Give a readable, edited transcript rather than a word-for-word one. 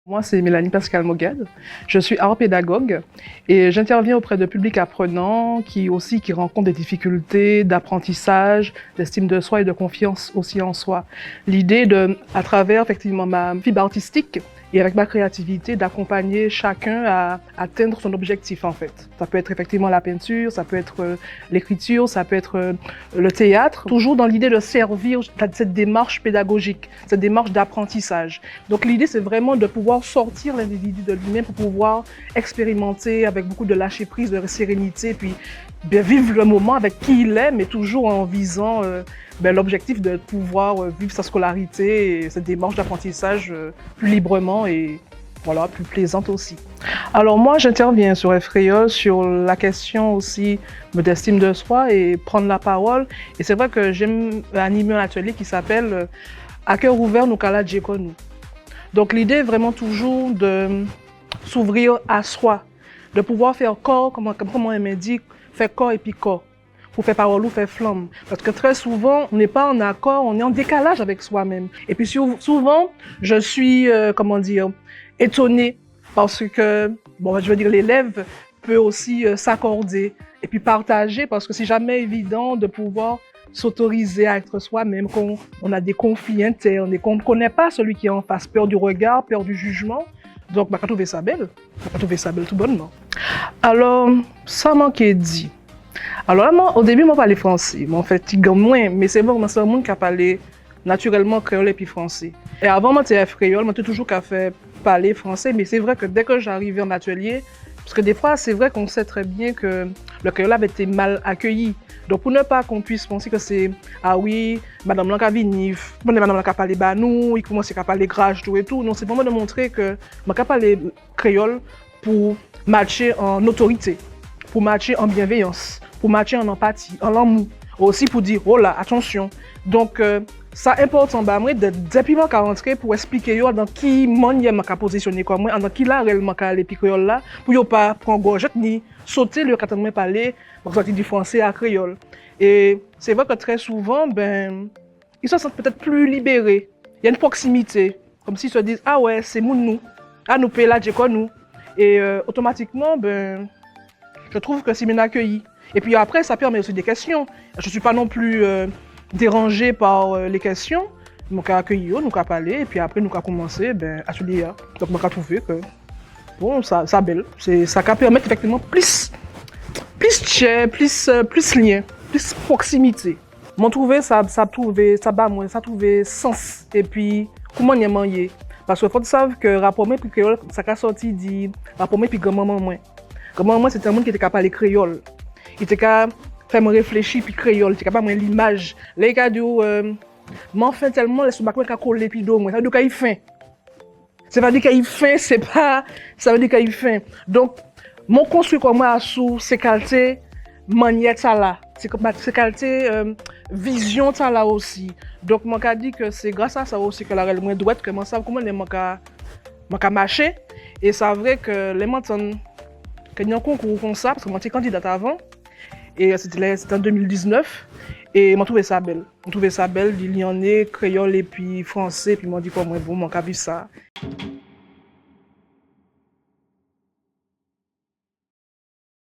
Moi, c'est Mélanie Pascal Mogad. Je suis art pédagogue et j'interviens auprès de publics apprenants qui rencontrent des difficultés d'apprentissage, d'estime de soi et de confiance aussi en soi. L'idée à travers effectivement ma fibre artistique et avec ma créativité, d'accompagner chacun à atteindre son objectif en fait. Ça peut être effectivement la peinture, ça peut être l'écriture, ça peut être le théâtre, toujours dans l'idée de servir cette démarche pédagogique, cette démarche d'apprentissage. Donc l'idée c'est vraiment de pouvoir sortir l'individu de lui-même pour pouvoir expérimenter avec beaucoup de lâcher prise, de sérénité, puis bien vivre le moment avec qui il est, mais toujours en visant l'objectif de pouvoir vivre sa scolarité et cette démarche d'apprentissage plus librement et voilà, plus plaisante aussi. Alors moi, j'interviens sur Effrayol sur la question aussi d'estime de soi et prendre la parole. Et c'est vrai que j'aime animer un atelier qui s'appelle « À cœur ouvert, nous kala djekonou ». Donc l'idée est vraiment toujours de s'ouvrir à soi, de pouvoir faire corps, comme on m'a dit, faire corps et puis corps. Pour faire parole ou faire flamme. Parce que très souvent, on n'est pas en accord, on est en décalage avec soi-même. Et puis souvent, je suis, étonnée parce que, l'élève peut aussi s'accorder et puis partager parce que c'est jamais évident de pouvoir s'autoriser à être soi-même quand on a des conflits internes et qu'on ne connaît pas celui qui est en face, peur du regard, peur du jugement. Donc, on va trouver ça belle tout bonnement. Alors, ça manquait dit. Alors là, au début, moi, parlais français. Moi, en fait, il gagne moins, mais c'est bon, c'est un monde qui a parlé naturellement créole et puis français. Et avant, moi, j'étais créole, moi, j'étais toujours qu'à faire parler français, mais c'est vrai que dès que j'arrivais en atelier, parce que des fois, c'est vrai qu'on sait très bien que le créole avait été mal accueilli. Donc, pour ne pas qu'on puisse penser que c'est « Ah oui, madame Lanka vinif, madame Lanka parler banou, il commence à parler grage, tout et tout ». Non, c'est vraiment de montrer que je peux parler créole pour matcher en autorité, pour matcher en bienveillance, pour matcher en empathie, en l'amour, aussi pour dire « Oh là, attention ». Donc, ça important depuis moi rentrer pour expliquer dans qui manière m'a positionné comme moi, dans qui là réellement aller puis créole là, pour ne pas prendre gorge ni sauter le quand on parler parce que du français à créole. Et c'est vrai que très souvent, ils se sentent peut-être plus libérés. Il y a une proximité, comme s'ils se disent « Ah ouais, c'est nous, ah nous paye là, j'ai quoi nous ». Et automatiquement, je trouve que c'est bien accueilli. Et puis après, ça permet aussi des questions. Je ne suis pas non plus dérangée par les questions. Nous avons accueilli, nous avons parlé, et puis après, nous avons commencé à étudier. Donc, nous avons trouvé que bon, ça belle. Ça permet effectivement plus lien, plus proximité. Moi, trouvé ça trouvé sens. Et puis, comment y a mangé? Parce qu'il faut savoir que rapport moi puis créole, ça a sorti dit rapport moi puis grand-maman moi. Grand-maman moi, c'était un monde qui était capable de parler créole. Il était capable de faire me réfléchir puis créole, il était capable de l'image. Là, il a dit m'en fait tellement les sous-bacs qui collé puis d'eau moi, ça veut dire qu'il faim. Ça veut dire qu'il faim, c'est pas ça veut dire qu'il faim. Donc mon construit comme moi sous ces qualités manière ça là, c'est qualité vision ça là aussi. Donc moi qu'a dit que c'est grâce à ça aussi que la réelle moins doit comment ça comment les manca marcher et c'est vrai que les mentons que nous concours comme ça parce que moi j'étais candidate avant et c'était en 2019 et moi trouvé ça belle. On trouvait ça belle, il y en est créole et puis français puis moi dit quoi moi bon mon qu'a vu ça.